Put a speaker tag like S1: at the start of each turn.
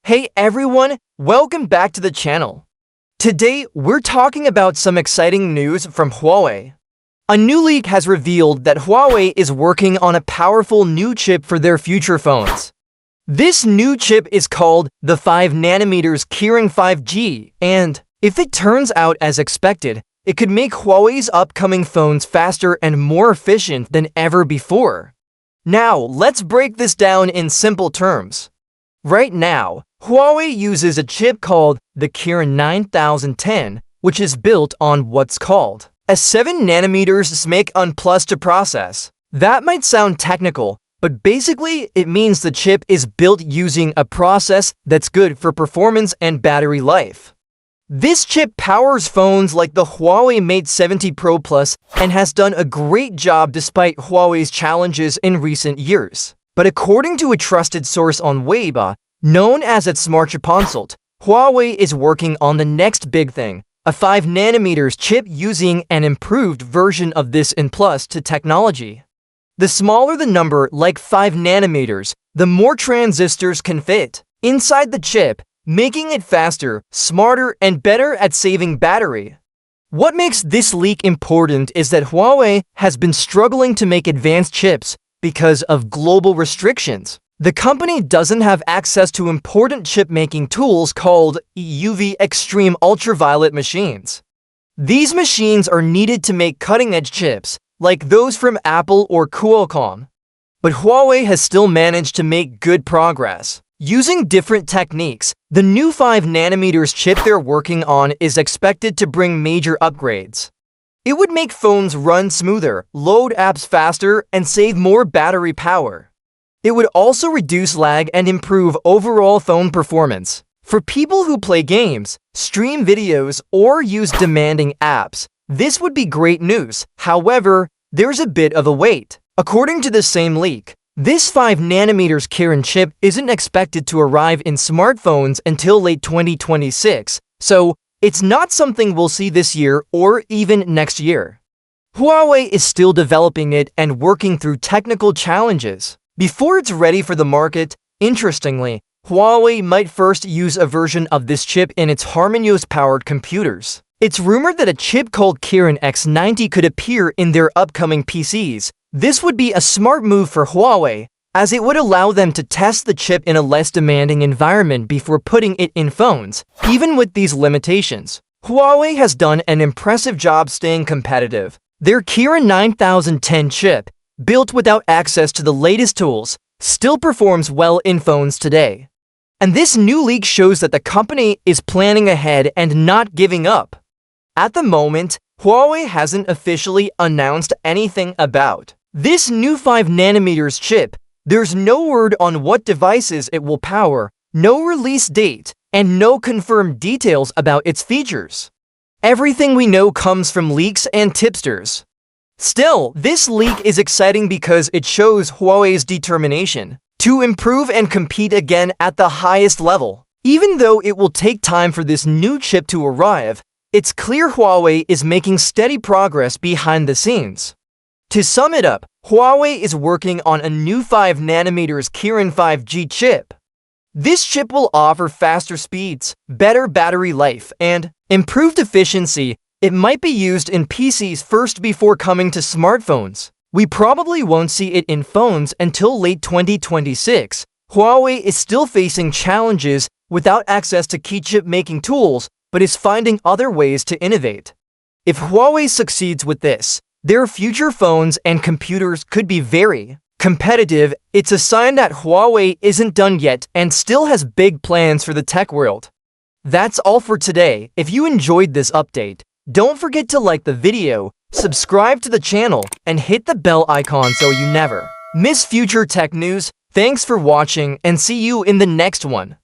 S1: Hey everyone, welcome back to the channel. Today, we're talking about some exciting news from Huawei. A new leak has revealed that Huawei is working on a powerful new chip for their future phones. This new chip is called the 5nm Kirin 5G, and if it turns out as expected, it could make Huawei's upcoming phones faster and more efficient than ever before. Now, let's break this down in simple terms. Right now, Huawei uses a chip called the Kirin 9010, which is built on what's called a 7nm SMIC Plus to process. That might sound technical, but basically it means the chip is built using a process that's good for performance and battery life. This chip powers phones like the Huawei Mate 70 Pro Plus and has done a great job despite Huawei's challenges in recent years. But according to a trusted source on Weibo, known as its Smart Chip Consult, Huawei is working on the next big thing, a 5nm chip using an improved version of this in plus to technology. The smaller the number, like 5nm, the more transistors can fit inside the chip, making it faster, smarter, and better at saving battery. What makes this leak important is that Huawei has been struggling to make advanced chips because of global restrictions. The company doesn't have access to important chip-making tools called EUV extreme ultraviolet machines. These machines are needed to make cutting-edge chips, like those from Apple or Qualcomm. But Huawei has still managed to make good progress. Using different techniques, the new 5nm chip they're working on is expected to bring major upgrades. It would make phones run smoother, load apps faster, and save more battery power. It would also reduce lag and improve overall phone performance. For people who play games, stream videos, or use demanding apps, this would be great news. However, there's a bit of a wait. According to the same leak, this 5nm Kirin chip isn't expected to arrive in smartphones until late 2026, so it's not something we'll see this year or even next year. Huawei is still developing it and working through technical challenges. Before it's ready for the market, interestingly, Huawei might first use a version of this chip in its HarmonyOS-powered computers. It's rumored that a chip called Kirin X90 could appear in their upcoming PCs. This would be a smart move for Huawei, as it would allow them to test the chip in a less demanding environment before putting it in phones. Even with these limitations, Huawei has done an impressive job staying competitive. Their Kirin 9010 chip, built without access to the latest tools, still performs well in phones today. And this new leak shows that the company is planning ahead and not giving up. At the moment, Huawei hasn't officially announced anything about this new 5nm chip. There's no word on what devices it will power, no release date, and no confirmed details about its features. Everything we know comes from leaks and tipsters. Still, this leak is exciting because it shows Huawei's determination to improve and compete again at the highest level. Even though it will take time for this new chip to arrive, it's clear Huawei is making steady progress behind the scenes. To sum it up, Huawei is working on a new 5nm Kirin 5G chip. This chip will offer faster speeds, better battery life, and improved efficiency. It might be used in PCs first before coming to smartphones. We probably won't see it in phones until late 2026. Huawei is still facing challenges without access to key chip-making tools, but is finding other ways to innovate. If Huawei succeeds with this, their future phones and computers could be very competitive. It's a sign that Huawei isn't done yet and still has big plans for the tech world. That's all for today. If you enjoyed this update, don't forget to like the video, subscribe to the channel, and hit the bell icon so you never miss future tech news. Thanks for watching and see you in the next one.